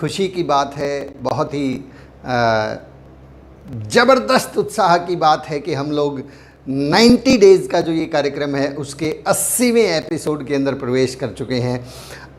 खुशी की बात है, बहुत ही ज़बरदस्त उत्साह की बात है कि हम लोग 90 डेज़ का जो ये कार्यक्रम है उसके 80वें एपिसोड के अंदर प्रवेश कर चुके हैं।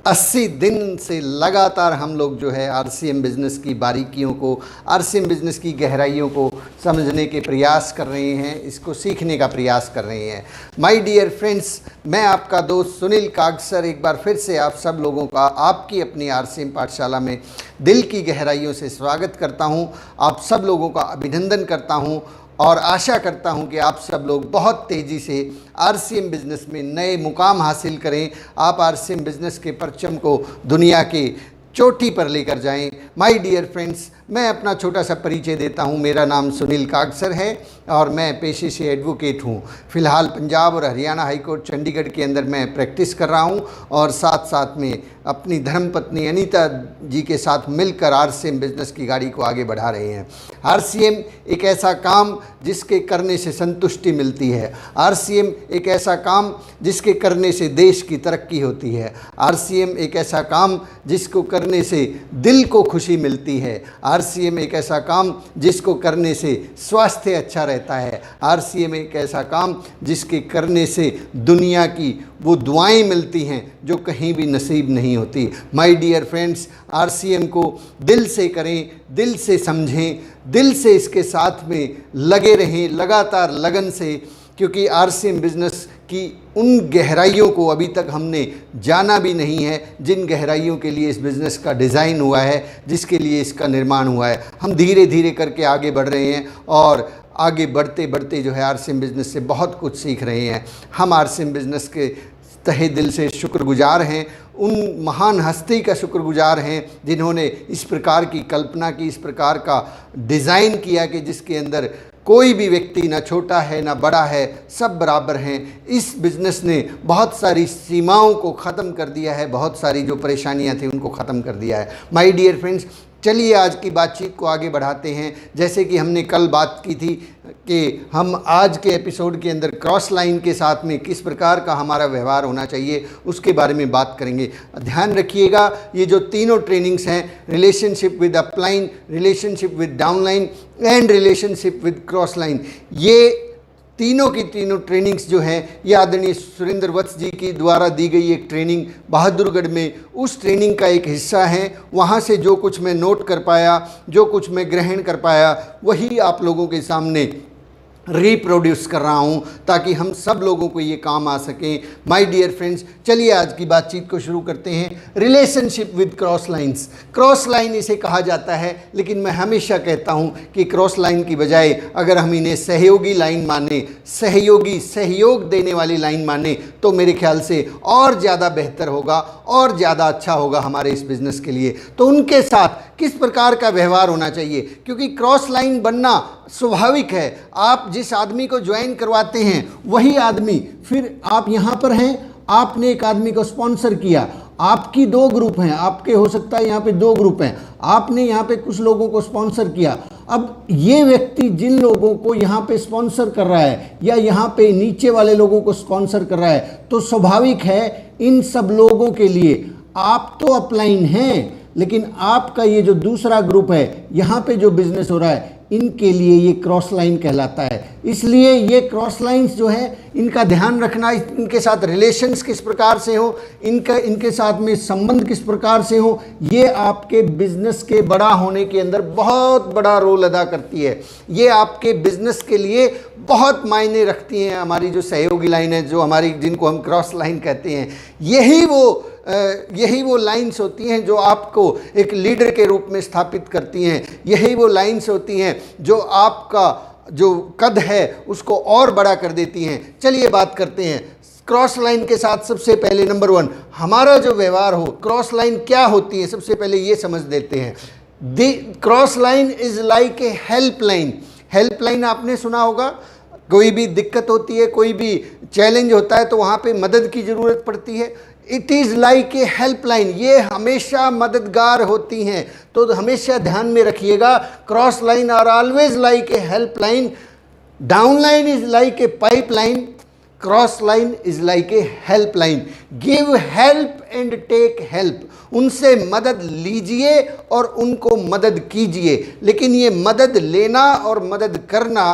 80 दिन से लगातार हम लोग जो है आरसीएम बिज़नेस की बारीकियों को, आरसीएम बिज़नेस की गहराइयों को समझने के प्रयास कर रहे हैं, इसको सीखने का प्रयास कर रहे हैं। माय डियर फ्रेंड्स, मैं आपका दोस्त सुनील कागसर एक बार फिर से आप सब लोगों का आपकी अपनी आरसीएम पाठशाला में दिल की गहराइयों से स्वागत करता हूं। आप सब लोगों का अभिनंदन करता हूं और आशा करता हूं कि आप सब लोग बहुत तेज़ी से आरसीएम बिज़नेस में नए मुकाम हासिल करें। आप आरसीएम बिज़नेस के परचम को दुनिया के चोटी पर लेकर जाएं। माय डियर फ्रेंड्स, मैं अपना छोटा सा परिचय देता हूं। मेरा नाम सुनील कागसर है और मैं पेशे से एडवोकेट हूं। फ़िलहाल पंजाब और हरियाणा हाई कोर्ट चंडीगढ़ के अंदर मैं प्रैक्टिस कर रहा हूं और साथ साथ में अपनी धर्मपत्नी अनीता जी के साथ मिलकर आरसीएम बिज़नेस की गाड़ी को आगे बढ़ा रहे हैं। आरसीएम एक ऐसा काम जिसके करने से संतुष्टि मिलती है। आरसीएम एक ऐसा काम जिसके करने से देश की तरक्की होती है। आरसीएम एक ऐसा काम जिसको करने से दिल को खुशी मिलती है। आरसीएम एक ऐसा काम जिसको करने से स्वास्थ्य अच्छा रहता है। आरसीएम एक ऐसा काम जिसके करने से दुनिया की वो दुआएं मिलती हैं जो कहीं भी नसीब नहीं होती। माय डियर फ्रेंड्स, आरसीएम को दिल से करें, दिल से समझें, दिल से इसके साथ में लगे रहें, लगातार लगन से, क्योंकि आरसीएम बिज़नेस की उन गहराइयों को अभी तक हमने जाना भी नहीं है जिन गहराइयों के लिए इस बिज़नेस का डिज़ाइन हुआ है, जिसके लिए इसका निर्माण हुआ है। हम धीरे धीरे करके आगे बढ़ रहे हैं और आगे बढ़ते बढ़ते जो है आरसीएम बिज़नेस से बहुत कुछ सीख रहे हैं। हम आरसीएम बिज़नेस के तहे दिल से शुक्रगुजार हैं, उन महान हस्ती का शुक्रगुजार हैं जिन्होंने इस प्रकार की कल्पना की, इस प्रकार का डिज़ाइन किया कि जिसके अंदर कोई भी व्यक्ति ना छोटा है ना बड़ा है, सब बराबर हैं। इस बिज़नेस ने बहुत सारी सीमाओं को ख़त्म कर दिया है, बहुत सारी जो परेशानियां थी उनको ख़त्म कर दिया है। माय डियर फ्रेंड्स, चलिए आज की बातचीत को आगे बढ़ाते हैं। जैसे कि हमने कल बात की थी कि हम आज के एपिसोड के अंदर क्रॉस लाइन के साथ में किस प्रकार का हमारा व्यवहार होना चाहिए उसके बारे में बात करेंगे। ध्यान रखिएगा, ये जो तीनों ट्रेनिंग्स हैं, relationship with upline, relationship with downline and relationship with cross line, ये तीनों की तीनों ट्रेनिंग्स जो हैं ये आदरणीय सुरेंद्र वत्स जी की द्वारा दी गई एक ट्रेनिंग बहादुरगढ़ में, उस ट्रेनिंग का एक हिस्सा है। वहाँ से जो कुछ मैं नोट कर पाया, जो कुछ मैं ग्रहण कर पाया, वही आप लोगों के सामने रिप्रोड्यूस कर रहा हूँ ताकि हम सब लोगों को ये काम आ सकें। माय डियर फ्रेंड्स, चलिए आज की बातचीत को शुरू करते हैं। Relationship with cross lines, cross line इसे कहा जाता है, लेकिन मैं हमेशा कहता हूँ कि क्रॉस लाइन की बजाय अगर हम इन्हें सहयोगी लाइन माने, सहयोगी सहयोग देने वाली लाइन माने, तो मेरे ख्याल से और ज़्यादा बेहतर होगा और ज़्यादा अच्छा होगा हमारे इस बिज़नेस के लिए। तो उनके साथ किस प्रकार का व्यवहार होना चाहिए, क्योंकि क्रॉस लाइन बनना स्वाभाविक है। आप जिस आदमी को ज्वाइन करवाते हैं वही आदमी, फिर आप यहाँ पर हैं, आपने एक आदमी को स्पॉन्सर किया, आपकी दो ग्रुप हैं, आपके हो सकता है यहाँ पे दो ग्रुप हैं, आपने यहाँ पे कुछ लोगों को स्पॉन्सर किया। अब ये व्यक्ति जिन लोगों को यहाँ पे स्पॉन्सर कर रहा है या यहाँ पे नीचे वाले लोगों को स्पॉन्सर कर रहा है, तो स्वाभाविक है इन सब लोगों के लिए आप तो अपलाइन हैं, लेकिन आपका ये जो दूसरा ग्रुप है, यहाँ पे जो बिजनेस हो रहा है, इनके लिए ये क्रॉस लाइन कहलाता है। इसलिए ये क्रॉस लाइंस जो है इनका ध्यान रखना, इनके साथ रिलेशंस किस प्रकार से हो, इनके साथ में संबंध किस प्रकार से हो, ये आपके बिजनेस के बड़ा होने के अंदर बहुत बड़ा रोल अदा करती है। ये आपके बिजनेस के लिए बहुत मायने रखती हैं। हमारी जो सहयोगी लाइन है, जो हमारी जिनको हम क्रॉस लाइन कहते हैं, यही वो लाइंस होती हैं जो आपको एक लीडर के रूप में स्थापित करती हैं। यही वो लाइंस होती हैं जो आपका जो कद है उसको और बड़ा कर देती हैं। चलिए बात करते हैं क्रॉस लाइन के साथ। सबसे पहले नंबर 1, हमारा जो व्यवहार हो, क्रॉस लाइन क्या होती है, सबसे पहले ये समझ लेते हैं। The cross line is like a help line. Help line आपने सुना होगा, कोई भी दिक्कत होती है, कोई भी चैलेंज होता है तो वहाँ पे मदद की ज़रूरत पड़ती है। It is like a helpline, ये हमेशा मददगार होती हैं। तो हमेशा ध्यान में रखिएगा, cross line are always like a helpline, down line is like a pipeline, cross line is like a help line. Give help and take help. उनसे मदद लीजिए और उनको मदद कीजिए। लेकिन ये मदद लेना और मदद करना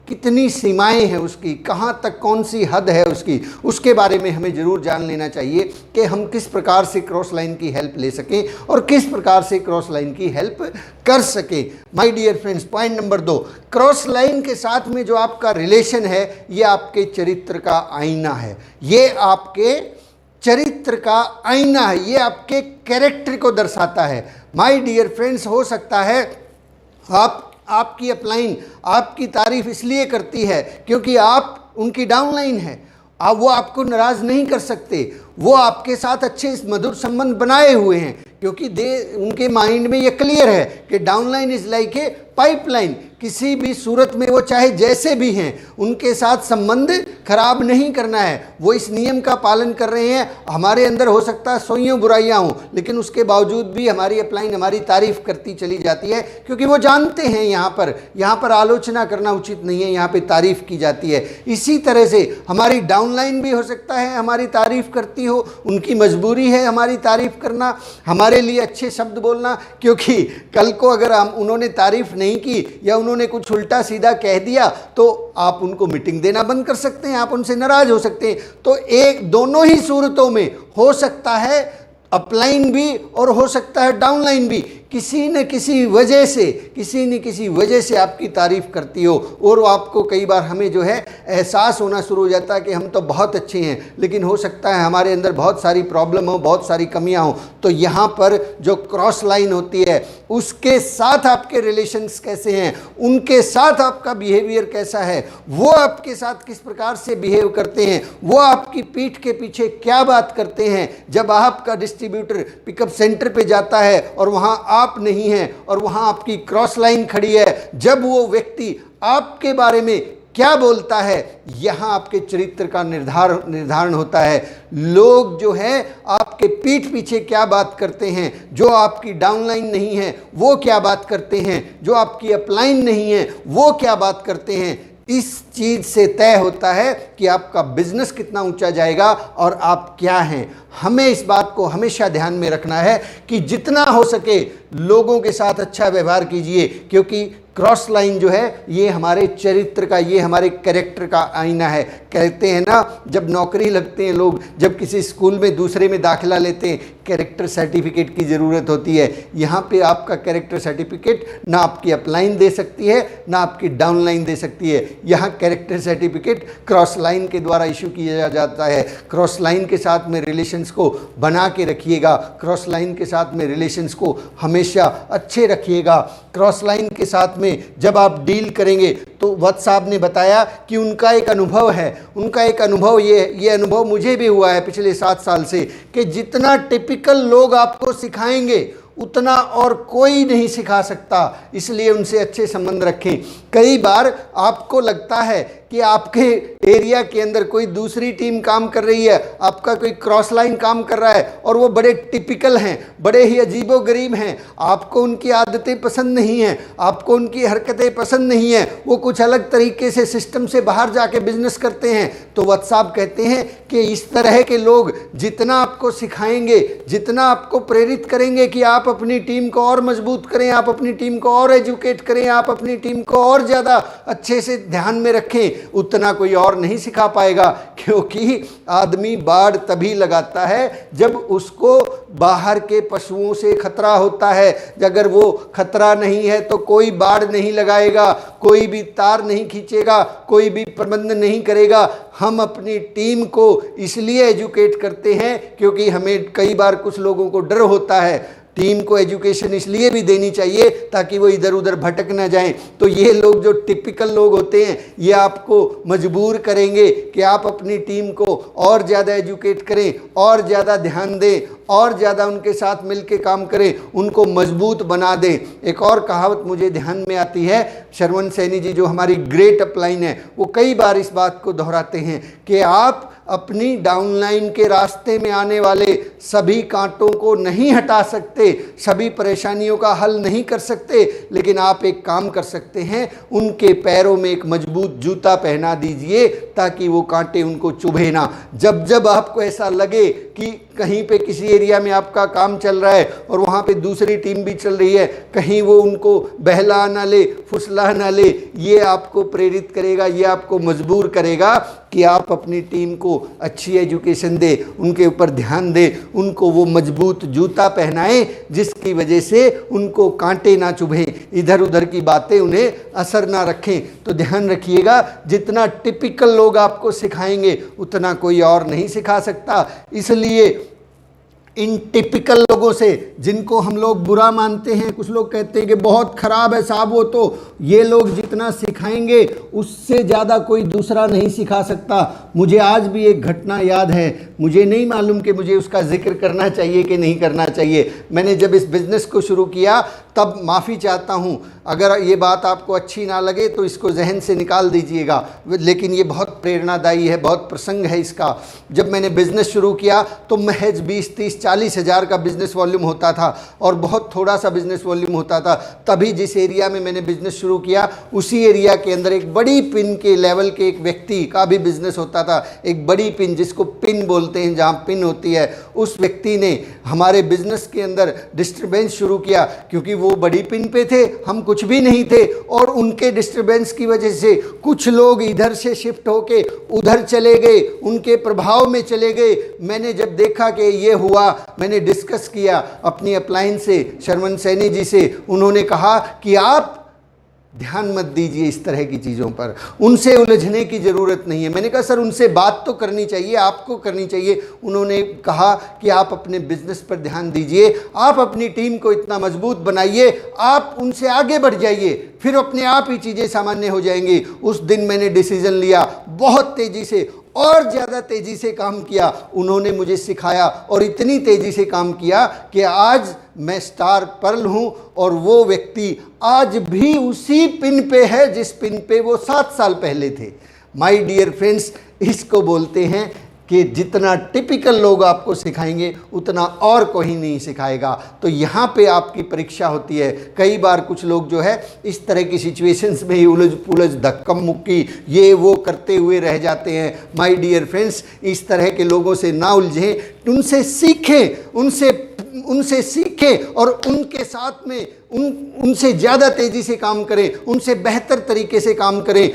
कितनी सीमाएं हैं उसकी, कहाँ तक कौन सी हद है उसकी, उसके बारे में हमें ज़रूर जान लेना चाहिए कि हम किस प्रकार से क्रॉस लाइन की हेल्प ले सकें और किस प्रकार से क्रॉस लाइन की हेल्प कर सकें। My dear friends, point number 2, cross line के साथ में जो आपका रिलेशन है ये आपके चरित्र का आईना है। ये आपके चरित्र का आईना है, ये आपके कैरेक्टर को दर्शाता है। माय डियर फ्रेंड्स, हो सकता है आपकी अपलाइन आपकी तारीफ इसलिए करती है क्योंकि आप उनकी डाउनलाइन है। वो आपको नाराज़ नहीं कर सकते, वो आपके साथ अच्छे मधुर संबंध बनाए हुए हैं क्योंकि उनके माइंड में ये क्लियर है कि downline is like a pipeline. किसी भी सूरत में वो चाहे जैसे भी हैं उनके साथ संबंध खराब नहीं करना है। वो इस नियम का पालन कर रहे हैं। हमारे अंदर हो सकता है सोइयों बुराइयां हों, लेकिन उसके बावजूद भी हमारी अपलाइन हमारी तारीफ करती चली जाती है क्योंकि वो जानते हैं यहाँ पर आलोचना करना उचित नहीं है, यहाँ पे तारीफ की जाती है। इसी तरह से हमारी डाउनलाइन भी हो सकता है हमारी तारीफ करती हो, उनकी मजबूरी है हमारी तारीफ करना, हमारे लिए अच्छे शब्द बोलना, क्योंकि कल को अगर उन्होंने तारीफ नहीं की या उन्होंने कुछ उल्टा सीधा कह दिया तो आप उनको मीटिंग देना बंद कर सकते हैं, आप उनसे नाराज हो सकते हैं। तो दोनों ही सूरतों में हो सकता है अपलाइन भी और हो सकता है डाउनलाइन भी किसी न किसी वजह से आपकी तारीफ़ करती हो और आपको कई बार हमें जो है एहसास होना शुरू हो जाता है कि हम तो बहुत अच्छे हैं, लेकिन हो सकता है हमारे अंदर बहुत सारी प्रॉब्लम हो, बहुत सारी कमियां हो। तो यहाँ पर जो क्रॉस लाइन होती है उसके साथ आपके रिलेशंस कैसे हैं, उनके साथ आपका बिहेवियर कैसा है, वो आपके साथ किस प्रकार से बिहेव करते हैं, वो आपकी पीठ के पीछे क्या बात करते हैं। जब आपका डिस्ट्रीब्यूटर पिकअप सेंटर पे जाता है और वहाँ आप नहीं हैं और वहाँ आपकी क्रॉस लाइन खड़ी है, जब वो व्यक्ति आपके बारे में क्या बोलता है, यहाँ आपके चरित्र का निर्धारण होता है। लोग जो है आपके पीठ पीछे क्या बात करते हैं, जो आपकी डाउनलाइन नहीं है वो क्या बात करते हैं, जो आपकी अपलाइन नहीं है वो क्या बात करते हैं। इस चीज़ से तय होता है कि आपका बिजनेस कितना ऊंचा जाएगा और आप क्या हैं। हमें इस बात को हमेशा ध्यान में रखना है कि जितना हो सके लोगों के साथ अच्छा व्यवहार कीजिए, क्योंकि क्रॉस लाइन जो है ये हमारे चरित्र का, ये हमारे कैरेक्टर का आईना है। कहते हैं ना, जब नौकरी लगते हैं लोग, जब किसी स्कूल में दूसरे में दाखिला लेते हैं, कैरेक्टर सर्टिफिकेट की ज़रूरत होती है। यहाँ पे आपका कैरेक्टर सर्टिफिकेट ना आपकी अपलाइन दे सकती है ना आपकी डाउनलाइन दे सकती है। यहाँ कैरेक्टर सर्टिफिकेट क्रॉस लाइन के द्वारा इशू किया जाता है। क्रॉस लाइन के साथ में रिलेशंस को बना के रखिएगा, क्रॉस लाइन के साथ में रिलेशंस को हमेशा अच्छे रखिएगा। क्रॉस लाइन के साथ में जब आप डील करेंगे तो वत्स साहब ने बताया कि उनका एक अनुभव है, उनका एक अनुभव ये अनुभव मुझे भी हुआ है पिछले 7 साल से, कि जितना टिपिकल लोग आपको सिखाएंगे उतना और कोई नहीं सिखा सकता, इसलिए उनसे अच्छे संबंध रखें। कई बार आपको लगता है कि आपके एरिया के अंदर कोई दूसरी टीम काम कर रही है, आपका कोई क्रॉस लाइन काम कर रहा है और वो बड़े टिपिकल हैं, बड़े ही अजीबोगरीब हैं, आपको उनकी आदतें पसंद नहीं हैं, आपको उनकी हरकतें पसंद नहीं हैं, वो कुछ अलग तरीके से सिस्टम से बाहर जाके बिजनेस करते हैं। तो वत्स साहब कहते हैं कि इस तरह के लोग जितना आपको सिखाएंगे, जितना आपको प्रेरित करेंगे कि आप अपनी टीम को और मजबूत करें, आप अपनी टीम को और एजुकेट करें, आप अपनी टीम को और ज़्यादा अच्छे से ध्यान में रखें, उतना कोई और नहीं सिखा पाएगा। क्योंकि आदमी बाड़ तभी लगाता है जब उसको बाहर के पशुओं से खतरा होता है। अगर वो खतरा नहीं है तो कोई बाड़ नहीं लगाएगा, कोई भी तार नहीं खींचेगा, कोई भी प्रबंध नहीं करेगा। हम अपनी टीम को इसलिए एजुकेट करते हैं क्योंकि हमें कई बार कुछ लोगों को डर होता है। टीम को एजुकेशन इसलिए भी देनी चाहिए ताकि वो इधर उधर भटक ना जाएं। तो ये लोग जो टिपिकल लोग होते हैं ये आपको मजबूर करेंगे कि आप अपनी टीम को और ज़्यादा एजुकेट करें, और ज़्यादा ध्यान दें, और ज़्यादा उनके साथ मिलके काम करें, उनको मजबूत बना दें। एक और कहावत मुझे ध्यान में आती है, शरवण सैनी जी जो हमारी ग्रेट अपलाइन है, वो कई बार इस बात को दोहराते हैं कि आप अपनी डाउनलाइन के रास्ते में आने वाले सभी कांटों को नहीं हटा सकते, सभी परेशानियों का हल नहीं कर सकते, लेकिन आप एक काम कर सकते हैं, उनके पैरों में एक मजबूत जूता पहना दीजिए ताकि वो कांटे उनको चुभे ना। जब जब आपको ऐसा लगे कि कहीं पे किसी एरिया में आपका काम चल रहा है और वहाँ पे दूसरी टीम भी चल रही है, कहीं वो उनको बहला ना ले, फुसला ना ले, ये आपको प्रेरित करेगा, ये आपको मजबूर करेगा कि आप अपनी टीम को अच्छी एजुकेशन दे, उनके ऊपर ध्यान दे, उनको वो मजबूत जूता पहनाएं जिसकी वजह से उनको कांटे ना चुभें, इधर उधर की बातें उन्हें असर ना रखें। तो ध्यान रखिएगा, जितना टिपिकल लोग आपको सिखाएंगे उतना कोई और नहीं सिखा सकता। इसलिए इन टिपिकल लोगों से, जिनको हम लोग बुरा मानते हैं, कुछ लोग कहते हैं कि बहुत ख़राब है साहब वो, तो ये लोग जितना सिखाएंगे उससे ज़्यादा कोई दूसरा नहीं सिखा सकता। मुझे आज भी एक घटना याद है, मुझे नहीं मालूम कि मुझे उसका जिक्र करना चाहिए कि नहीं करना चाहिए। मैंने जब इस बिज़नेस को शुरू किया तब माफ़ी चाहता हूँ, अगर ये बात आपको अच्छी ना लगे तो इसको जहन से निकाल दीजिएगा, लेकिन ये बहुत प्रेरणादायी है, बहुत प्रसंग है इसका। जब मैंने बिज़नेस शुरू किया तो महज 20-30-40 हज़ार का बिज़नेस वॉल्यूम होता था और बहुत थोड़ा सा बिज़नेस वॉल्यूम होता था। तभी जिस एरिया में मैंने बिज़नेस शुरू किया उसी एरिया के अंदर एक बड़ी पिन के लेवल के एक व्यक्ति का भी बिज़नेस होता था। एक बड़ी पिन, जिसको पिन बोलते हैं, जहाँ पिन होती है, उस व्यक्ति ने हमारे बिज़नेस के अंदर डिस्टर्बेंस शुरू किया, क्योंकि वो बड़ी पिन पे थे, हम कुछ भी नहीं थे, और उनके डिस्टर्बेंस की वजह से कुछ लोग इधर से शिफ्ट होके उधर चले गए, उनके प्रभाव में चले गए। मैंने जब देखा कि ये हुआ, मैंने डिस्कस किया अपनी अपलाइन से, शर्मन सैनी जी से। उन्होंने कहा कि आप ध्यान मत दीजिए इस तरह की चीज़ों पर, उनसे उलझने की ज़रूरत नहीं है। मैंने कहा सर उनसे बात तो करनी चाहिए, आपको करनी चाहिए। उन्होंने कहा कि आप अपने बिजनेस पर ध्यान दीजिए, आप अपनी टीम को इतना मजबूत बनाइए, आप उनसे आगे बढ़ जाइए, फिर अपने आप ही चीज़ें सामान्य हो जाएंगी। उस दिन मैंने डिसीजन लिया, बहुत तेज़ी से और ज़्यादा तेज़ी से काम किया। उन्होंने मुझे सिखाया और इतनी तेज़ी से काम किया कि आज मैं स्टार पर्ल हूँ, और वो व्यक्ति आज भी उसी पिन पे है जिस पिन पे वो 7 साल पहले थे। माय डियर फ्रेंड्स, इसको बोलते हैं कि जितना टिपिकल लोग आपको सिखाएंगे उतना और कोई नहीं सिखाएगा। तो यहाँ पे आपकी परीक्षा होती है। कई बार कुछ लोग जो है इस तरह की सिचुएशंस में ही उलझ पुलझ धक्कम मुक्की ये वो करते हुए रह जाते हैं। माय डियर फ्रेंड्स, इस तरह के लोगों से ना उलझें, उनसे सीखें, उनसे सीखें और उनके साथ में उनसे ज़्यादा तेज़ी से काम करें, उनसे बेहतर तरीके से काम करें,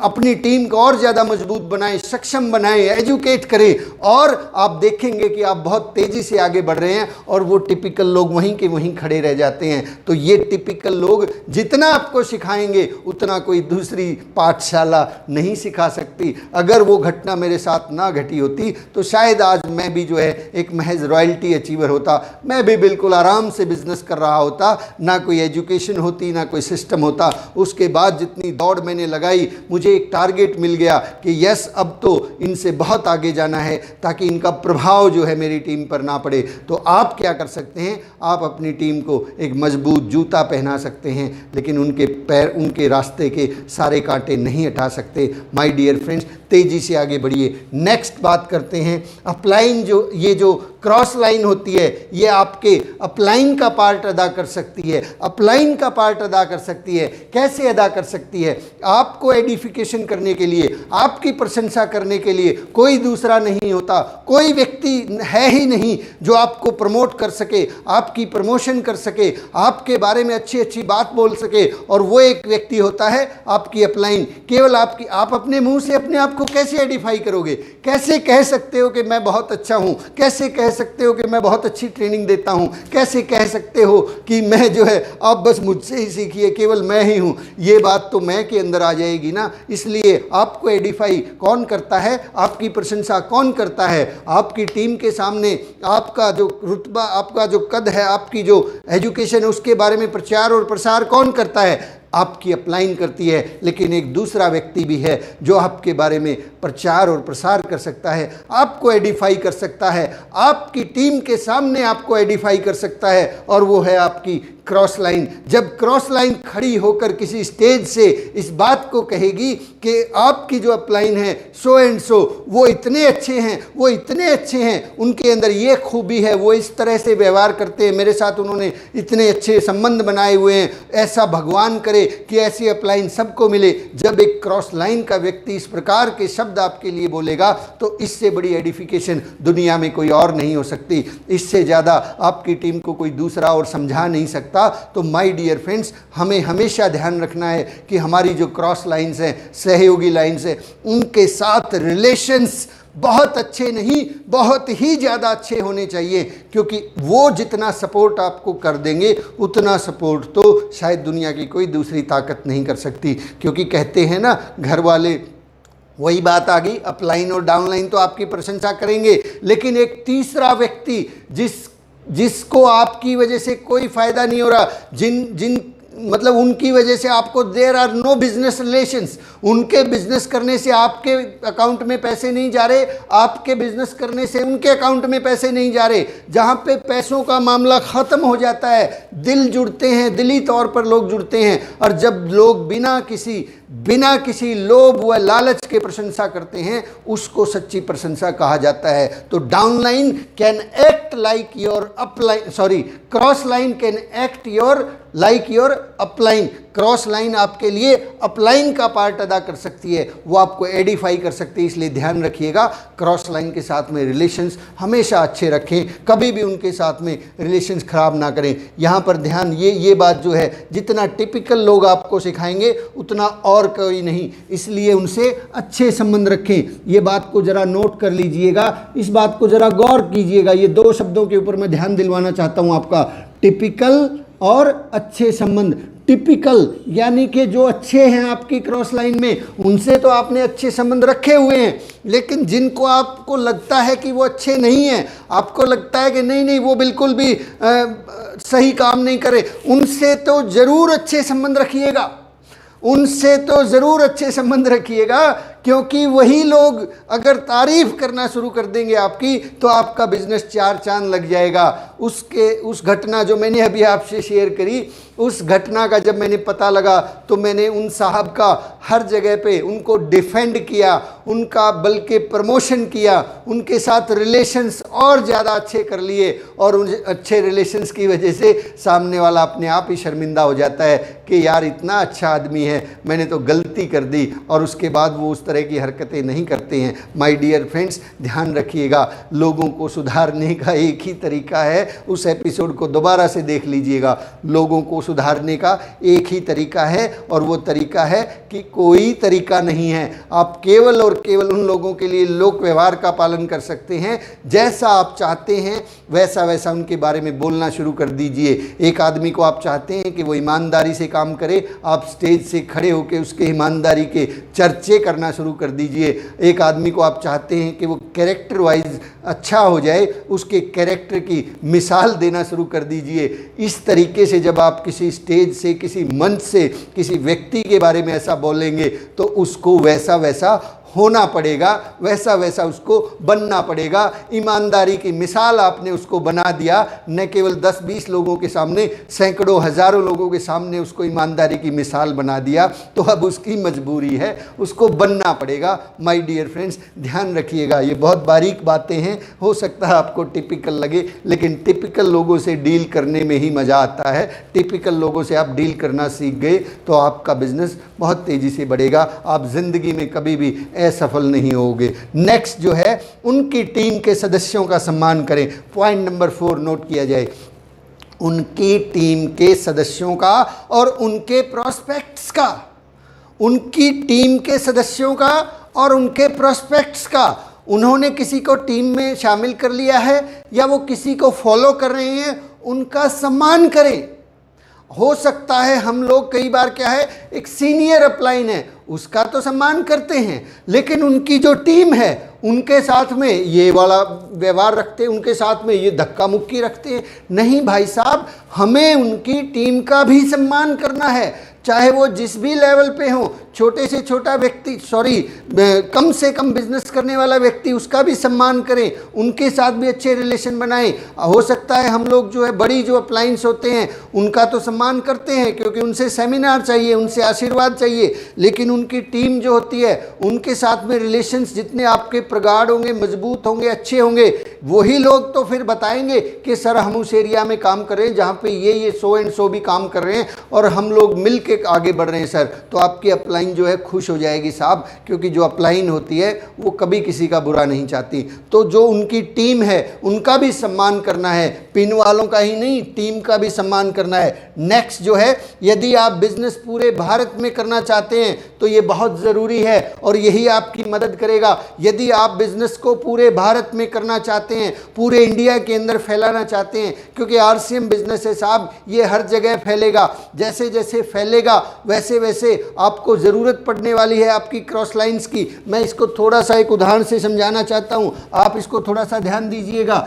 अपनी टीम को और ज़्यादा मजबूत बनाएं, सक्षम बनाएं, एजुकेट करें, और आप देखेंगे कि आप बहुत तेज़ी से आगे बढ़ रहे हैं और वो टिपिकल लोग वहीं के वहीं खड़े रह जाते हैं। तो ये टिपिकल लोग जितना आपको सिखाएंगे उतना कोई दूसरी पाठशाला नहीं सिखा सकती। अगर वो घटना मेरे साथ ना घटी होती तो शायद आज मैं भी जो है एक महज रॉयल्टी अचीवर होता, मैं भी बिल्कुल आराम से बिजनेस कर रहा होता, ना कोई एजुकेशन होती, ना कोई सिस्टम होता। उसके बाद जितनी दौड़ मैंने लगाई, मुझे एक टारगेट मिल गया कि यस अब तो इनसे बहुत आगे जाना है ताकि इनका प्रभाव जो है मेरी टीम पर ना पड़े। तो आप क्या कर सकते हैं, आप अपनी टीम को एक मजबूत जूता पहना सकते हैं, लेकिन उनके पैर, उनके रास्ते के सारे कांटे नहीं हटा सकते। माय डियर फ्रेंड्स, तेज़ी से आगे बढ़िए। नेक्स्ट बात करते हैं अपलाइन। ये जो क्रॉस लाइन होती है ये आपके अपलाइन का पार्ट अदा कर सकती है, अपलाइन का पार्ट अदा कर सकती है। कैसे अदा कर सकती है? आपको एडिफिकेशन करने के लिए, आपकी प्रशंसा करने के लिए कोई दूसरा नहीं होता, कोई व्यक्ति है ही नहीं जो आपको प्रमोट कर सके, आपकी प्रमोशन कर सके, आपके बारे में अच्छी अच्छी बात बोल सके, और वो एक व्यक्ति होता है आपकी अपलाइन। केवल आपकी, आप अपने मुंह से अपने आप को कैसे आइडेंटिफाई करोगे? कैसे कह सकते हो कि मैं बहुत अच्छा हूँ? कैसे कह सकते हो कि मैं बहुत अच्छी ट्रेनिंग देता हूँ? कैसे कह सकते हो कि मैं जो है आप बस मुझसे ही सीखिए, केवल मैं ही हूँ? ये बात तो मैं के अंदर आ जाएगी ना। इसलिए आपको आइडेंटिफाई कौन करता है, आपकी प्रशंसा कौन करता है? आपकी टीम के सामने आपका जो रुतबा, आपका जो कद है, आपकी जो एजुकेशन है, उसके बारे में प्रचार और प्रसार कौन करता है? आपकी अपलाइन करती है। लेकिन एक दूसरा व्यक्ति भी है जो आपके बारे में प्रचार और प्रसार कर सकता है, आपको आइडेंटिफाई कर सकता है, आपकी टीम के सामने आपको आइडेंटिफाई कर सकता है, और वो है आपकी क्रॉस लाइन, जब क्रॉस लाइन खड़ी होकर किसी स्टेज से इस बात को कहेगी कि आपकी जो अपलाइन है सो एंड सो, वो इतने अच्छे हैं, वो इतने अच्छे हैं, उनके अंदर ये खूबी है, वो इस तरह से व्यवहार करते हैं, मेरे साथ उन्होंने इतने अच्छे संबंध बनाए हुए हैं, ऐसा भगवान करे कि ऐसी अपलाइन सबको मिले। जब एक क्रॉस लाइन का व्यक्ति इस प्रकार के शब्द आपके लिए बोलेगा तो इससे बड़ी एडिफिकेशन दुनिया में कोई और नहीं हो सकती, इससे ज़्यादा आपकी टीम को कोई दूसरा और समझा नहीं सकता। तो माय डियर फ्रेंड्स, हमें हमेशा ध्यान रखना है कि हमारी जो क्रॉस लाइंस हैं, सहयोगी लाइंस हैं, उनके साथ रिलेशंस बहुत अच्छे नहीं, बहुत ही ज़्यादा अच्छे होने चाहिए, क्योंकि वो जितना सपोर्ट आपको कर देंगे उतना सपोर्ट तो शायद दुनिया की कोई दूसरी ताकत नहीं कर सकती। क्योंकि कहते हैं ना घर वाले, वही बात आ गई, अपलाइन और डाउनलाइन तो आपकी प्रशंसा करेंगे, लेकिन एक तीसरा व्यक्ति जिसको आपकी वजह से कोई फ़ायदा नहीं हो रहा, जिन मतलब उनकी वजह से आपको there are no business relations, उनके बिजनेस करने से आपके अकाउंट में पैसे नहीं जा रहे, आपके बिजनेस करने से उनके अकाउंट में पैसे नहीं जा रहे, जहाँ पे पैसों का मामला ख़त्म हो जाता है, दिल जुड़ते हैं, दिली तौर पर लोग जुड़ते हैं। और जब लोग बिना किसी लोभ व लालच के प्रशंसा करते हैं, उसको सच्ची प्रशंसा कहा जाता है। तो downline can act like your upline, sorry, cross line can act like your upline. Cross line आपके लिए अपलाइन का पार्ट अदा कर सकती है, वो आपको एडिफाई कर सकती है। इसलिए ध्यान रखिएगा, क्रॉस लाइन के साथ में रिलेशंस हमेशा अच्छे रखें, कभी भी उनके साथ में रिलेशंस खराब ना करें। यहाँ पर ध्यान, ये बात जो है, जितना टिपिकल लोग आपको सिखाएंगे उतना और कोई नहीं, इसलिए उनसे अच्छे संबंध रखें। ये बात को ज़रा नोट कर लीजिएगा, इस बात को ज़रा गौर कीजिएगा। ये दो शब्दों के ऊपर मैं ध्यान दिलवाना चाहता हूँ आपका, टिपिकल और अच्छे संबंध। टिपिकल यानी कि जो अच्छे हैं आपकी क्रॉस लाइन में, उनसे तो आपने अच्छे संबंध रखे हुए हैं, लेकिन जिनको आपको लगता है कि वो अच्छे नहीं हैं, आपको लगता है कि नहीं वो बिल्कुल भी सही काम नहीं करे, उनसे तो ज़रूर अच्छे संबंध रखिएगा, उनसे तो ज़रूर अच्छे संबंध रखिएगा, क्योंकि वही लोग अगर तारीफ़ करना शुरू कर देंगे आपकी, तो आपका बिजनेस चार चांद लग जाएगा। उस घटना जो मैंने अभी आपसे शेयर करी, उस घटना का जब मैंने पता लगा तो मैंने उन साहब का हर जगह पे उनको डिफेंड किया, उनका बल्कि प्रमोशन किया, उनके साथ रिलेशंस और ज़्यादा अच्छे कर लिए, और उन अच्छे रिलेशंस की वजह से सामने वाला अपने आप ही शर्मिंदा हो जाता है कि यार इतना अच्छा आदमी है, मैंने तो गलती कर दी, और उसके बाद वो उस तरह की हरकतें नहीं करते हैं। माय डियर फ्रेंड्स, ध्यान रखिएगा, लोगों को सुधारने का एक ही तरीका है, उस एपिसोड को दोबारा से देख लीजिएगा। लोगों को सुधारने का एक ही तरीका है, और वो तरीका है कि कोई तरीका नहीं है। आप केवल और केवल उन लोगों के लिए लोक व्यवहार का पालन कर सकते हैं, जैसा आप चाहते हैं वैसा वैसा उनके बारे में बोलना शुरू कर दीजिए। एक आदमी को आप चाहते हैं कि वो ईमानदारी से काम करे, आप स्टेज से खड़े होकर उसके ईमानदारी के चर्चे करना शुरू कर दीजिए। एक आदमी को आप चाहते हैं कि वो कैरेक्टर वाइज अच्छा हो जाए, उसके कैरेक्टर की मिसाल देना शुरू कर दीजिए। इस तरीके से जब आप किसी स्टेज से, किसी मंच से, किसी व्यक्ति के बारे में ऐसा बोलेंगे, तो उसको वैसा वैसा होना पड़ेगा, वैसा वैसा उसको बनना पड़ेगा। ईमानदारी की मिसाल आपने उसको बना दिया, न केवल 10-20 लोगों के सामने, सैकड़ों हज़ारों लोगों के सामने उसको ईमानदारी की मिसाल बना दिया, तो अब उसकी मजबूरी है, उसको बनना पड़ेगा। माय डियर फ्रेंड्स, ध्यान रखिएगा, ये बहुत बारीक बातें हैं, हो सकता है आपको टिपिकल लगे, लेकिन टिपिकल लोगों से डील करने में ही मज़ा आता है। टिपिकल लोगों से आप डील करना सीख गए तो आपका बिजनेस बहुत तेज़ी से बढ़ेगा, आप ज़िंदगी में कभी भी असफल नहीं होगे। नेक्स्ट जो है, उनकी टीम के सदस्यों का सम्मान करें। पॉइंट नंबर 4 नोट किया जाए, उनकी टीम के सदस्यों का और उनके प्रोस्पेक्ट्स का, उनकी टीम के सदस्यों का और उनके प्रोस्पेक्ट्स का। उन्होंने किसी को टीम में शामिल कर लिया है या वो किसी को फॉलो कर रहे हैं, उनका सम्मान करें। हो सकता है हम लोग कई बार क्या है, एक सीनियर अपलाइन है उसका तो सम्मान करते हैं, लेकिन उनकी जो टीम है उनके साथ में ये वाला व्यवहार रखते हैं, उनके साथ में ये धक्का मुक्की रखते हैं। नहीं भाई साहब, हमें उनकी टीम का भी सम्मान करना है, चाहे वो जिस भी लेवल पे हो, छोटे से छोटा व्यक्ति कम से कम बिजनेस करने वाला व्यक्ति, उसका भी सम्मान करें, उनके साथ भी अच्छे रिलेशन बनाएं। हो सकता है हम लोग जो है बड़ी जो अप्लायंस होते हैं उनका तो सम्मान करते हैं क्योंकि उनसे सेमिनार चाहिए, उनसे आशीर्वाद चाहिए, लेकिन उनकी टीम जो होती है उनके साथ में रिलेशंस जितने आपके प्रगाढ़ होंगे, मजबूत होंगे, अच्छे होंगे, वही लोग तो फिर बताएंगे कि सर हम उस एरिया में काम कर रहे हैं जहाँ पे ये सो एंड सो भी काम कर रहे हैं और हम लोग मिल के आगे बढ़ रहे हैं सर। तो आपकी अपलाइन जो है खुश हो जाएगी साहब, क्योंकि जो अपलाइन होती है वो कभी किसी का बुरा नहीं चाहती। तो जो उनकी टीम है उनका भी सम्मान करना है, पिन वालों का ही नहीं, टीम का भी सम्मान करना है। नेक्स्ट जो है, यदि आप बिजनेस पूरे भारत में करना चाहते हैं तो ये बहुत ज़रूरी है और यही आपकी मदद करेगा। यदि आप बिजनेस को पूरे भारत में करना चाहते हैं, पूरे इंडिया के अंदर फैलाना चाहते हैं, क्योंकि आरसीएम बिजनेस है साहब, ये हर जगह फैलेगा। जैसे जैसे फैलेगा वैसे वैसे आपको ज़रूरत पड़ने वाली है आपकी क्रॉस लाइंस की। मैं इसको थोड़ा सा एक उदाहरण से समझाना चाहता हूँ, आप इसको थोड़ा सा ध्यान दीजिएगा।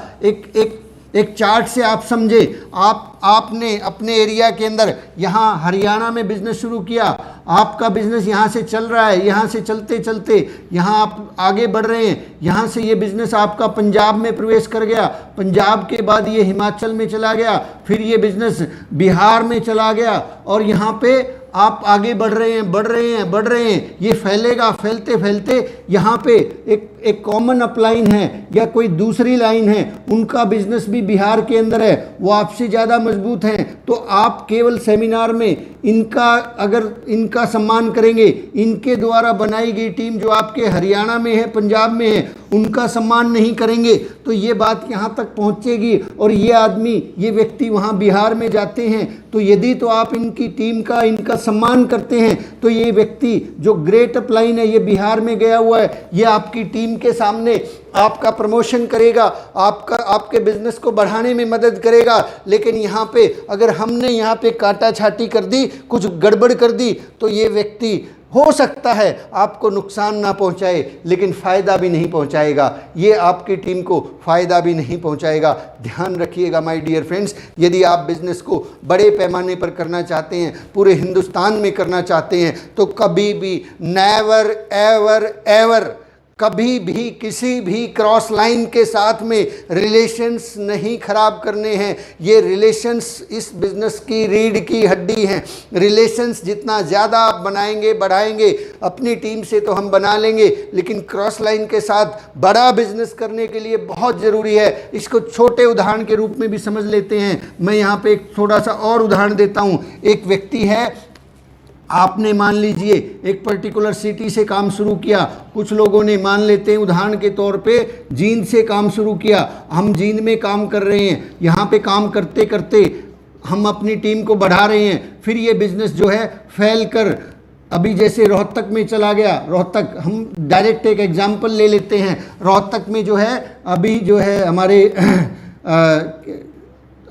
एक चार्ट से आप समझे, आपने अपने एरिया के अंदर यहाँ हरियाणा में बिजनेस शुरू किया, आपका बिजनेस यहाँ से चल रहा है, यहाँ से चलते चलते यहाँ आप आगे बढ़ रहे हैं, यहाँ से ये बिजनेस आपका पंजाब में प्रवेश कर गया, पंजाब के बाद ये हिमाचल में चला गया, फिर ये बिजनेस बिहार में चला गया और यहाँ पे आप आगे बढ़ रहे हैं। ये फैलेगा, फैलते फैलते यहाँ पे एक कॉमन अपलाइन है या कोई दूसरी लाइन है, उनका बिजनेस भी बिहार के अंदर है, वो आपसे ज़्यादा मजबूत हैं। तो आप केवल सेमिनार में इनका सम्मान करेंगे, इनके द्वारा बनाई गई टीम जो आपके हरियाणा में है, पंजाब में है, उनका सम्मान नहीं करेंगे तो ये बात यहाँ तक पहुँचेगी और ये व्यक्ति वहाँ बिहार में जाते हैं। तो यदि तो आप इनकी टीम का, इनका सम्मान करते हैं तो ये व्यक्ति जो ग्रेट अपलाइन है, ये बिहार में गया हुआ है, ये आपकी टीम के सामने आपका प्रमोशन करेगा, आपके बिजनेस को बढ़ाने में मदद करेगा। लेकिन यहाँ पे अगर हमने यहाँ पे काटा छाटी कर दी, कुछ गड़बड़ कर दी, तो ये व्यक्ति हो सकता है आपको नुकसान ना पहुंचाए लेकिन फ़ायदा भी नहीं पहुंचाएगा, ये आपकी टीम को फ़ायदा भी नहीं पहुंचाएगा। ध्यान रखिएगा माय डियर फ्रेंड्स, यदि आप बिज़नेस को बड़े पैमाने पर करना चाहते हैं, पूरे हिंदुस्तान में करना चाहते हैं, तो कभी भी नेवर एवर एवर कभी भी किसी भी क्रॉस लाइन के साथ में रिलेशंस नहीं खराब करने हैं। ये रिलेशंस इस बिज़नेस की रीढ़ की हड्डी हैं। रिलेशंस जितना ज़्यादा आप बनाएंगे, बढ़ाएंगे, अपनी टीम से तो हम बना लेंगे, लेकिन क्रॉस लाइन के साथ बड़ा बिजनेस करने के लिए बहुत ज़रूरी है। इसको छोटे उदाहरण के रूप में भी समझ लेते हैं। मैं यहाँ पे एक थोड़ा सा और उदाहरण देता हूँ। एक व्यक्ति है, आपने मान लीजिए एक पर्टिकुलर सिटी से काम शुरू किया, कुछ लोगों ने मान लेते हैं उदाहरण के तौर पे जींद से काम शुरू किया। हम जींद में काम कर रहे हैं, यहाँ पे काम करते करते हम अपनी टीम को बढ़ा रहे हैं, फिर ये बिज़नेस जो है फैल कर अभी जैसे रोहतक में चला गया। रोहतक, हम डायरेक्ट एक एग्जाम्पल ले लेते हैं। रोहतक में जो है अभी जो है हमारे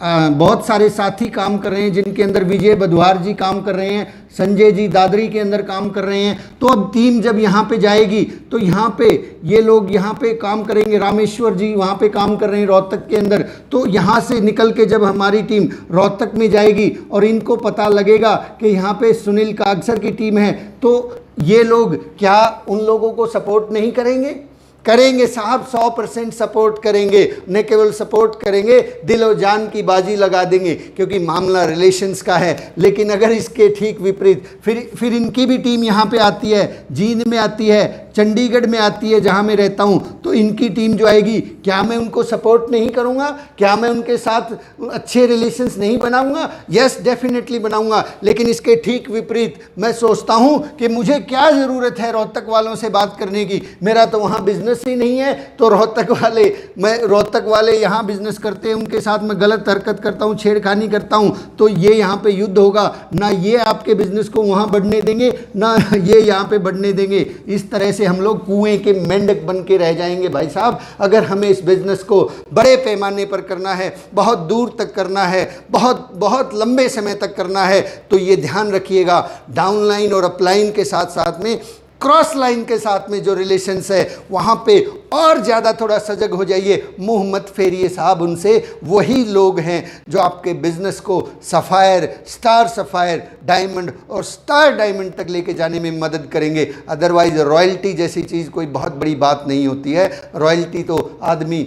बहुत सारे साथी काम कर रहे हैं, जिनके अंदर विजय बधवार जी काम कर रहे हैं, संजय जी दादरी के अंदर काम कर रहे हैं। तो अब टीम जब यहाँ पे जाएगी तो यहाँ पे ये लोग यहाँ पे काम करेंगे, रामेश्वर जी वहाँ पे काम कर रहे हैं रोहतक के अंदर। तो यहाँ से निकल के जब हमारी टीम रोहतक में जाएगी और इनको पता लगेगा कि यहाँ पे सुनील कागसर की टीम है, तो ये लोग क्या उन लोगों को सपोर्ट नहीं करेंगे? करेंगे साहब, 100% सपोर्ट करेंगे। न केवल सपोर्ट करेंगे, दिल और जान की बाजी लगा देंगे, क्योंकि मामला रिलेशंस का है। लेकिन अगर इसके ठीक विपरीत फिर इनकी भी टीम यहाँ पे आती है, जींद में आती है, चंडीगढ़ में आती है जहाँ मैं रहता हूँ, तो इनकी टीम जो आएगी, क्या मैं उनको सपोर्ट नहीं करूँगा? क्या मैं उनके साथ अच्छे रिलेशंस नहीं बनाऊँगा? यस, डेफिनेटली बनाऊँगा। लेकिन इसके ठीक विपरीत मैं सोचता हूँ कि मुझे क्या ज़रूरत है रोहतक वालों से बात करने की, मेरा तो वहाँ बिजनेस ही नहीं है। तो रोहतक वाले यहाँ बिजनेस करते हैं, उनके साथ मैं गलत हरकत करता हूँ, छेड़खानी करता हूँ, तो ये यहाँ पे युद्ध होगा। ना ये आपके बिजनेस को वहाँ बढ़ने देंगे, ना ये यहाँ पे बढ़ने देंगे। इस तरह से हम लोग कुएं के मेंढक बन के रह जाएंगे भाई साहब। अगर हमें इस बिजनेस को बड़े पैमाने पर करना है, बहुत दूर तक करना है, बहुत बहुत लंबे समय तक करना है, तो ये ध्यान रखिएगा, डाउनलाइन और अपलाइन के साथ साथ में क्रॉस लाइन के साथ में जो रिलेशंस है, वहाँ पे और ज़्यादा थोड़ा सजग हो जाइए, मुंह मत फेरिए साहब उनसे। वही लोग हैं जो आपके बिजनेस को सफ़ायर, स्टार सफ़ायर, डायमंड और स्टार डायमंड तक लेके जाने में मदद करेंगे। अदरवाइज रॉयल्टी जैसी चीज़ कोई बहुत बड़ी बात नहीं होती है। रॉयल्टी तो आदमी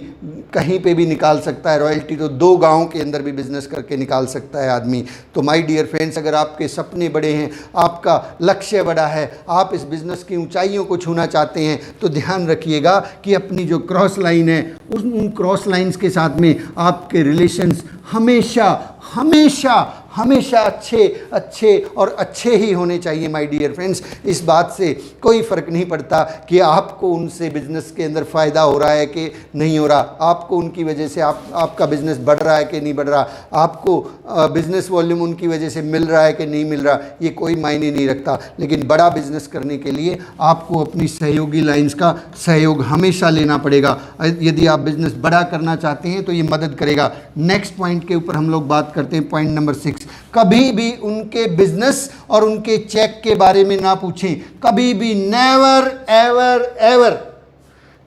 कहीं पे भी निकाल सकता है, रॉयल्टी तो 2 गाँव के अंदर भी बिजनेस करके निकाल सकता है आदमी। तो माय डियर फ्रेंड्स, अगर आपके सपने बड़े हैं, आपका लक्ष्य बड़ा है, आप इस बिज़नेस की ऊंचाइयों को छूना चाहते हैं, तो ध्यान रखिएगा कि अपनी जो क्रॉस लाइन है उन क्रॉस लाइंस के साथ में आपके रिलेशंस हमेशा हमेशा हमेशा अच्छे और अच्छे ही होने चाहिए माय डियर फ्रेंड्स। इस बात से कोई फ़र्क नहीं पड़ता कि आपको उनसे बिज़नेस के अंदर फ़ायदा हो रहा है कि नहीं हो रहा, आपको उनकी वजह से आपका बिज़नेस बढ़ रहा है कि नहीं बढ़ रहा, आपको बिज़नेस वॉल्यूम उनकी वजह से मिल रहा है कि नहीं मिल रहा, ये कोई मायने नहीं रखता। लेकिन बड़ा बिज़नेस करने के लिए आपको अपनी सहयोगी लाइन्स का सहयोग हमेशा लेना पड़ेगा। यदि आप बिज़नेस बड़ा करना चाहते हैं तो ये मदद करेगा। नेक्स्ट पॉइंट के ऊपर हम लोग बात करते हैं, पॉइंट नंबर 6। कभी भी उनके बिजनेस और उनके चेक के बारे में ना पूछें, कभी भी, नेवर एवर एवर,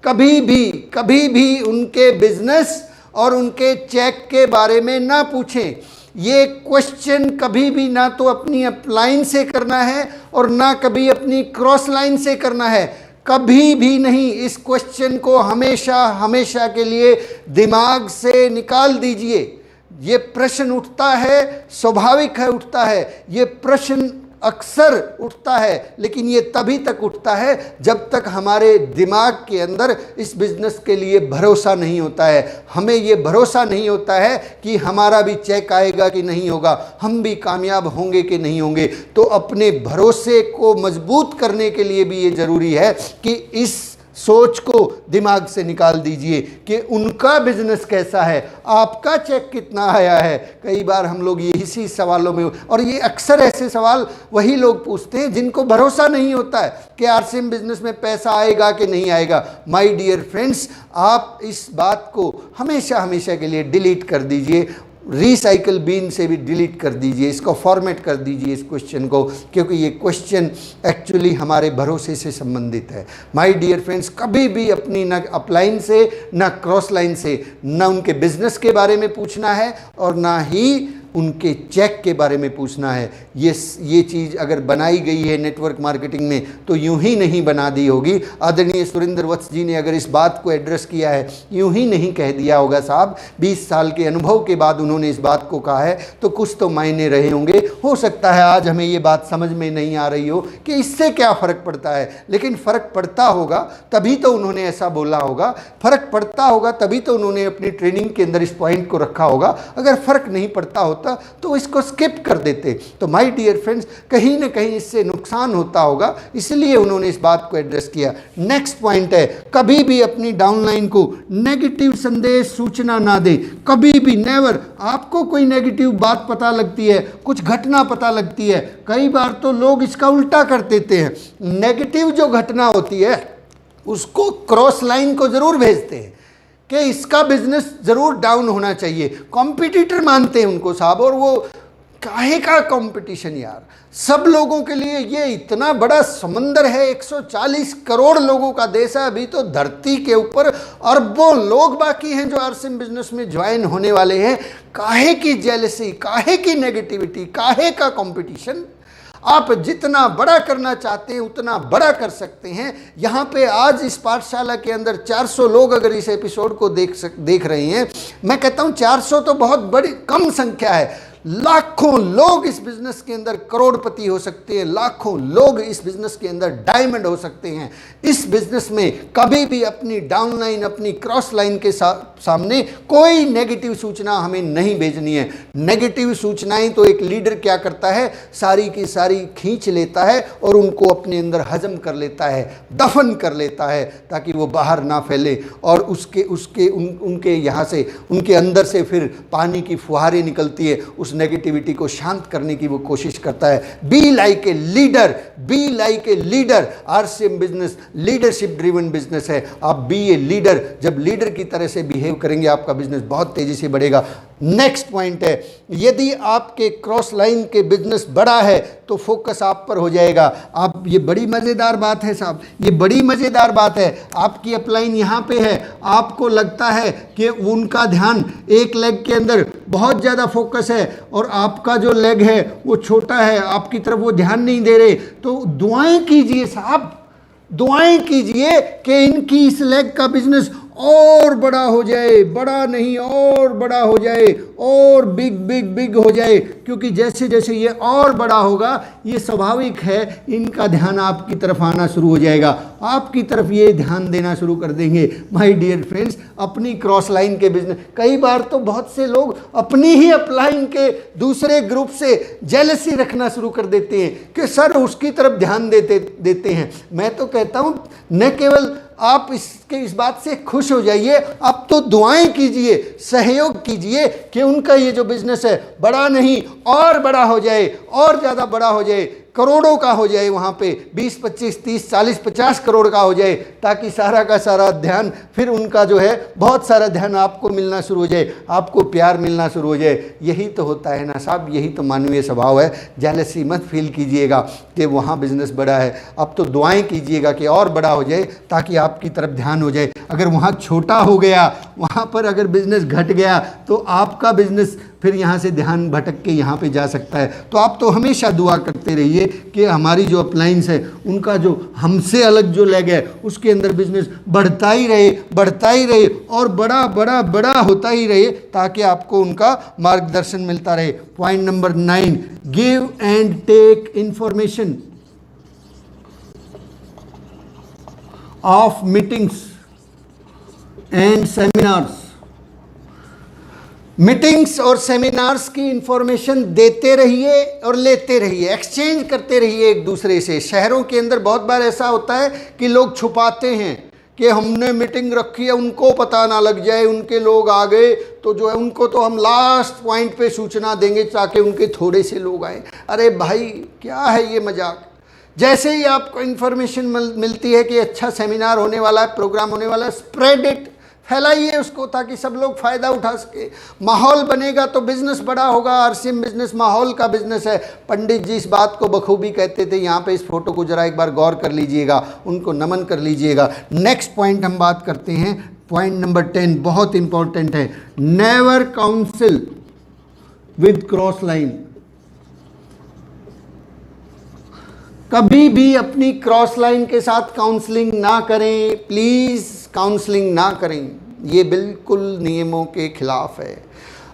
कभी भी उनके बिजनेस और उनके चेक के बारे में ना पूछें। ये क्वेश्चन कभी भी ना तो अपनी अपलाइन से करना है और ना कभी अपनी क्रॉस लाइन से करना है, कभी भी नहीं। इस क्वेश्चन को हमेशा के लिए दिमाग से निकाल दीजिए। ये प्रश्न उठता है, स्वाभाविक है उठता है, ये प्रश्न अक्सर उठता है, लेकिन ये तभी तक उठता है जब तक हमारे दिमाग के अंदर इस बिज़नेस के लिए भरोसा नहीं होता है। हमें ये भरोसा नहीं होता है कि हमारा भी चेक आएगा कि नहीं होगा, हम भी कामयाब होंगे कि नहीं होंगे। तो अपने भरोसे को मजबूत करने के लिए भी ये ज़रूरी है कि इस सोच को दिमाग से निकाल दीजिए कि उनका बिजनेस कैसा है, आपका चेक कितना आया है। कई बार हम लोग इसी सवालों में, और ये अक्सर ऐसे सवाल वही लोग पूछते हैं जिनको भरोसा नहीं होता है कि आरसीएम बिजनेस में पैसा आएगा कि नहीं आएगा। माय डियर फ्रेंड्स, आप इस बात को हमेशा के लिए डिलीट कर दीजिए, रिसाइकल बिन से भी डिलीट कर दीजिए, इसको फॉर्मेट कर दीजिए इस क्वेश्चन को, क्योंकि ये क्वेश्चन एक्चुअली हमारे भरोसे से संबंधित है। माय डियर फ्रेंड्स, कभी भी अपनी ना अपलाइन से ना क्रॉस लाइन से ना उनके बिजनेस के बारे में पूछना है और ना ही उनके चेक के बारे में पूछना है। ये चीज़ अगर बनाई गई है नेटवर्क मार्केटिंग में तो यूं ही नहीं बना दी होगी। आदरणीय सुरेंद्र वत्स जी ने अगर इस बात को एड्रेस किया है, यूं ही नहीं कह दिया होगा साहब। 20 साल के अनुभव के बाद उन्होंने इस बात को कहा है तो कुछ तो मायने रहे होंगे। हो सकता है आज हमें ये बात समझ में नहीं आ रही हो कि इससे क्या फ़र्क पड़ता है, लेकिन फ़र्क पड़ता होगा तभी तो उन्होंने ऐसा बोला होगा, फ़र्क पड़ता होगा तभी तो उन्होंने अपनी ट्रेनिंग के अंदर इस पॉइंट को रखा होगा। अगर फ़र्क नहीं पड़ता होता तो इसको स्किप कर देते। तो माय डियर फ्रेंड्स, कहीं ना कहीं इससे नुकसान होता होगा, इसलिए उन्होंने इस बात को एड्रेस किया। नेक्स्ट पॉइंट है, कभी भी अपनी डाउनलाइन को नेगेटिव संदेश सूचना ना दें। कभी भी, नेवर। आपको कोई नेगेटिव बात पता लगती है, कुछ घटना पता लगती है, कई बार तो लोग इसका उल्टा कर देते हैं। नेगेटिव जो घटना होती है उसको क्रॉस लाइन को ज़रूर भेजते हैं कि इसका बिजनेस ज़रूर डाउन होना चाहिए। कॉम्पिटिटर मानते हैं उनको साहब, और वो काहे का कंपटीशन यार। सब लोगों के लिए ये इतना बड़ा समंदर है, 140 करोड़ लोगों का देश है। अभी तो धरती के ऊपर अरबों लोग बाकी हैं जो आरसीएम बिजनेस में ज्वाइन होने वाले हैं। काहे की जेलसी, काहे की नेगेटिविटी, काहे का कंपटीशन। आप जितना बड़ा करना चाहते हैं उतना बड़ा कर सकते हैं। यहाँ पे आज इस पाठशाला के अंदर 400 लोग अगर इस एपिसोड को देख रहे हैं, मैं कहता हूँ 400 तो बहुत बड़ी कम संख्या है। लाखों लोग इस बिजनेस के अंदर करोड़पति हो सकते हैं, लाखों लोग इस बिजनेस के अंदर डायमंड हो सकते हैं। इस बिजनेस में कभी भी अपनी डाउनलाइन, अपनी क्रॉस लाइन के सामने कोई नेगेटिव सूचना हमें नहीं भेजनी है। नेगेटिव सूचनाएं तो एक लीडर क्या करता है, सारी की सारी खींच लेता है और उनको अपने अंदर हजम कर लेता है, दफन कर लेता है, ताकि वो बाहर ना फैले और उनके यहाँ से, उनके अंदर से फिर पानी की फुहारें निकलती है, उस नेगेटिविटी को शांत करने की वो कोशिश करता है। Be like a leader, be like a leader. RCM business leadership driven business है। आप बी ए लीडर, जब लीडर की तरह से बिहेव करेंगे आपका बिजनेस बहुत तेजी से बढ़ेगा। नेक्स्ट पॉइंट है, यदि आपके क्रॉस लाइन के बिजनेस बड़ा है तो फोकस आप पर हो जाएगा। आप, ये बड़ी मज़ेदार बात है साहब, ये बड़ी मज़ेदार बात है। आपकी अपलाइन यहाँ पे है, आपको लगता है कि उनका ध्यान एक लेग के अंदर बहुत ज़्यादा फोकस है और आपका जो लेग है वो छोटा है, आपकी तरफ वो ध्यान नहीं दे रहे, तो दुआएं कीजिए साहब, दुआएं कीजिए कि इनकी इस लेग का बिजनेस और बड़ा हो जाए, बड़ा नहीं और बड़ा हो जाए, और बिग बिग बिग हो जाए, क्योंकि जैसे जैसे ये और बड़ा होगा, ये स्वाभाविक है, इनका ध्यान आपकी तरफ आना शुरू हो जाएगा, आपकी तरफ ये ध्यान देना शुरू कर देंगे। माय डियर फ्रेंड्स, अपनी क्रॉस लाइन के बिजनेस, कई बार तो बहुत से लोग अपनी ही अपलाइन के दूसरे ग्रुप से जेलसी रखना शुरू कर देते हैं कि सर उसकी तरफ ध्यान देते हैं। मैं तो कहता हूँ न केवल आप इस बात से खुश हो जाइए, अब तो दुआएं कीजिए, सहयोग कीजिए कि उनका ये जो बिजनेस है बड़ा नहीं और बड़ा हो जाए, और ज़्यादा बड़ा हो जाए, करोड़ों का हो जाए, वहाँ पे 20, 25, 30, 40, 50 करोड़ का हो जाए, ताकि सारा का सारा ध्यान फिर उनका जो है, बहुत सारा ध्यान आपको मिलना शुरू हो जाए, आपको प्यार मिलना शुरू हो जाए। यही तो होता है ना साहब, यही तो मानवीय स्वभाव है। जेलसी मत फील कीजिएगा कि वहाँ बिजनेस बड़ा है, अब तो दुआएं कीजिएगा कि और बड़ा हो जाए ताकि आपकी तरफ ध्यान हो जाए। अगर वहाँ छोटा हो गया, वहाँ पर अगर बिजनेस घट गया, तो आपका बिजनेस फिर यहाँ से ध्यान भटक के यहाँ पे जा सकता है। तो आप तो हमेशा दुआ करते रहिए कि हमारी जो अपलाइंस है, उनका जो हमसे अलग जो लेग है, उसके अंदर बिजनेस बढ़ता ही रहे, बढ़ता ही रहे, और बड़ा बड़ा बड़ा होता ही रहे, ताकि आपको उनका मार्गदर्शन मिलता रहे। Point number 9, give and take information of meetings and seminars. Meetings और सेमिनार्स की इंफॉर्मेशन देते रहिए और लेते रहिए, एक्सचेंज करते रहिए एक दूसरे से। शहरों के अंदर बहुत बार ऐसा होता है कि लोग छुपाते हैं कि हमने मीटिंग रखी है, उनको पता ना लग जाए, उनके लोग आ गए तो जो है उनको तो हम लास्ट पॉइंट पे सूचना देंगे ताकि उनके थोड़े से लोग आए। अरे भाई, क्या है ये मजाक। जैसे ही आपको इन्फॉर्मेशन मिलती है कि अच्छा सेमिनार होने वाला है, प्रोग्राम होने वाला है, स्प्रेड इट, फैलाइए उसको ताकि सब लोग फ़ायदा उठा सके। माहौल बनेगा तो बिज़नेस बड़ा होगा। आरसीएम बिज़नेस माहौल का बिज़नेस है। पंडित जी इस बात को बखूबी कहते थे। यहाँ पे इस फोटो को ज़रा एक बार गौर कर लीजिएगा, उनको नमन कर लीजिएगा। नेक्स्ट पॉइंट हम बात करते हैं, पॉइंट नंबर 10, बहुत इंपॉर्टेंट है। Never council with cross line. कभी भी अपनी क्रॉस लाइन के साथ काउंसलिंग ना करें, प्लीज़ काउंसलिंग ना करें, ये बिल्कुल नियमों के खिलाफ है।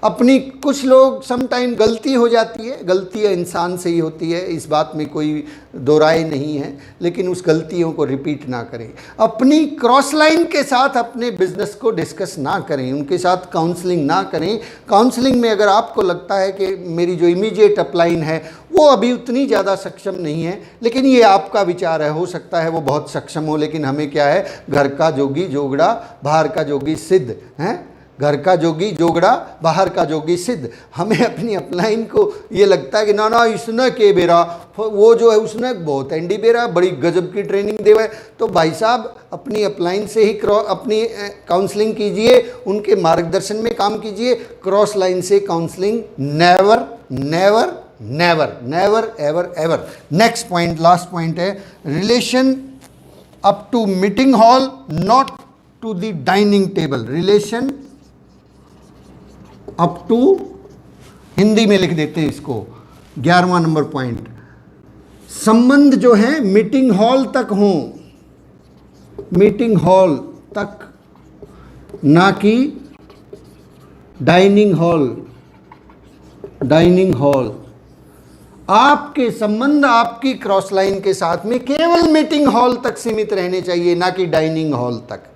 अपनी, कुछ लोग समटाइम गलती हो जाती है, गलतियाँ इंसान से ही होती है, इस बात में कोई दो राय नहीं है, लेकिन उस गलतियों को रिपीट ना करें। अपनी क्रॉस लाइन के साथ अपने बिजनेस को डिस्कस ना करें, उनके साथ काउंसलिंग ना करें। काउंसलिंग में अगर आपको लगता है कि मेरी जो इमीडिएट अपलाइन है वो अभी उतनी ज़्यादा सक्षम नहीं है, लेकिन ये आपका विचार है, हो सकता है वो बहुत सक्षम हो, लेकिन हमें क्या है, घर का जोगी जोगड़ा बाहर का जोगी सिद्ध है, घर का जोगी जोगड़ा बाहर का जोगी सिद्ध। हमें अपनी अपलाइन को ये लगता है कि ना ना इसने के बेरा, वो जो है उसने बहुत एंडी बेरा, बड़ी गजब की ट्रेनिंग देवा है। तो भाई साहब, अपनी अपलाइन से ही अपनी काउंसलिंग कीजिए, उनके मार्गदर्शन में काम कीजिए। क्रॉस लाइन से counselling never never never never ever ever. Next point, last point है, relation up to meeting hall not to the dining table. Relation up to, Hindi में लिख देते हैं इसको, 11वां नंबर पॉइंट। संबंध जो है मीटिंग हॉल तक हो, मीटिंग हॉल तक, ना कि डाइनिंग हॉल। डाइनिंग हॉल, आपके संबंध आपकी क्रॉस लाइन के साथ में केवल मीटिंग हॉल तक सीमित रहने चाहिए, ना कि डाइनिंग हॉल तक।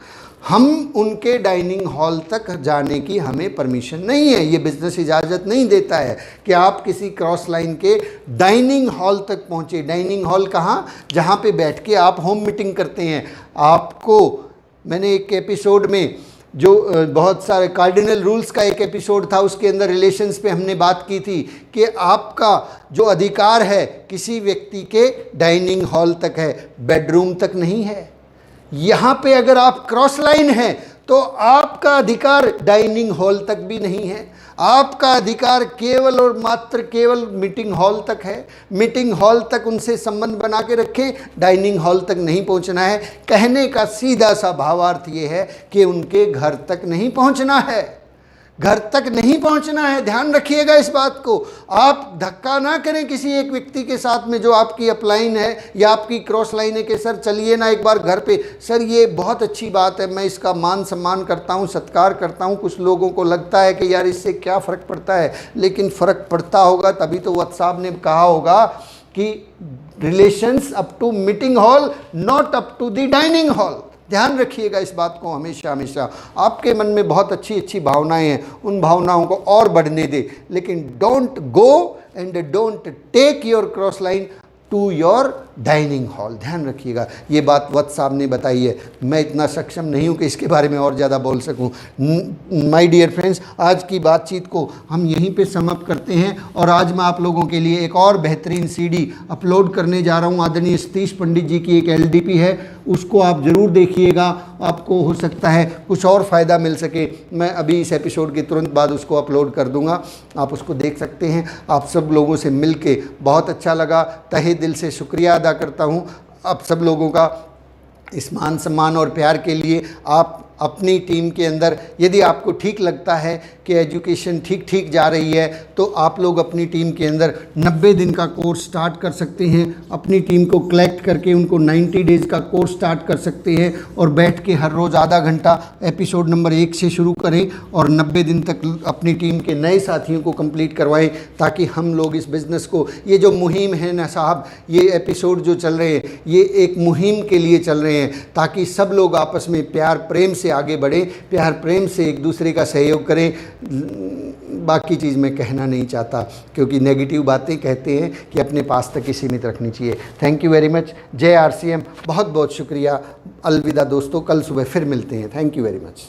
हम उनके डाइनिंग हॉल तक जाने की हमें परमिशन नहीं है, ये बिजनेस इजाज़त नहीं देता है कि आप किसी क्रॉस लाइन के डाइनिंग हॉल तक पहुँचे। डाइनिंग हॉल कहाँ? जहाँ पे बैठ के आप होम मीटिंग करते हैं। आपको, मैंने एक एपिसोड में जो बहुत सारे कार्डिनल रूल्स का एक एपिसोड था, उसके अंदर रिलेशंस पे हमने बात की थी कि आपका जो अधिकार है किसी व्यक्ति के डाइनिंग हॉल तक है, बेडरूम तक नहीं है। यहाँ पे अगर आप क्रॉस लाइन हैं तो आपका अधिकार डाइनिंग हॉल तक भी नहीं है। आपका अधिकार केवल और मात्र केवल मीटिंग हॉल तक है। मीटिंग हॉल तक उनसे संबंध बना के रखें, डाइनिंग हॉल तक नहीं पहुंचना है। कहने का सीधा सा भावार्थ ये है कि उनके घर तक नहीं पहुंचना है, घर तक नहीं पहुंचना है। ध्यान रखिएगा इस बात को। आप धक्का ना करें किसी एक व्यक्ति के साथ में जो आपकी अपलाइन है या आपकी क्रॉस लाइन है कि सर चलिए ना एक बार घर पे। सर ये बहुत अच्छी बात है, मैं इसका मान सम्मान करता हूँ, सत्कार करता हूँ। कुछ लोगों को लगता है कि यार इससे क्या फ़र्क पड़ता है, लेकिन फ़र्क पड़ता होगा तभी तो वत्स साहब ने कहा होगा कि relations up to meeting hall, not up to the dining hall. ध्यान रखिएगा इस बात को हमेशा हमेशा। आपके मन में बहुत अच्छी अच्छी भावनाएं हैं, उन भावनाओं को और बढ़ने दे, लेकिन don't go and don't take your cross line to your dining hall. ध्यान रखिएगा, ये बात वत्स साहब ने बताई है। मैं इतना सक्षम नहीं हूँ कि इसके बारे में और ज़्यादा बोल सकूँ। माय डियर फ्रेंड्स, आज की बातचीत को हम यहीं पे समाप्त करते हैं और आज मैं आप लोगों के लिए एक और बेहतरीन सीडी अपलोड करने जा रहा हूँ। आदरणीय सतीश पंडित जी की एक एलडीपी है, उसको आप ज़रूर देखिएगा, आपको हो सकता है कुछ और फ़ायदा मिल सके। मैं अभी इस एपिसोड के तुरंत बाद उसको अपलोड कर दूँगा, आप उसको देख सकते हैं। आप सब लोगों से मिल के बहुत अच्छा लगा, तहे दिल से शुक्रिया अदा करता हूँ आप सब लोगों का इस मान सम्मान और प्यार के लिए। आप अपनी टीम के अंदर यदि आपको ठीक लगता है कि एजुकेशन ठीक जा रही है तो आप लोग अपनी टीम के अंदर 90 दिन का कोर्स स्टार्ट कर सकते हैं। अपनी टीम को कलेक्ट करके उनको 90 डेज़ का कोर्स स्टार्ट कर सकते हैं और बैठ के हर रोज़ आधा घंटा एपिसोड नंबर 1 से शुरू करें और 90 दिन तक अपनी टीम के नए साथियों को कंप्लीट करवाएं, ताकि हम लोग इस बिज़नेस को, ये जो मुहिम है ना साहब, ये एपिसोड जो चल रहे हैं ये एक मुहिम के लिए चल रहे हैं, ताकि सब लोग आपस में प्यार प्रेम से आगे बढ़े, प्यार प्रेम से एक दूसरे का सहयोग करें। बाकी चीज़ मैं कहना नहीं चाहता, क्योंकि नेगेटिव बातें कहते हैं कि अपने पास तक ही सीमित रखनी चाहिए। Thank you very much. जय आरसीएम। बहुत बहुत शुक्रिया। अलविदा दोस्तों, कल सुबह फिर मिलते हैं। Thank you very much.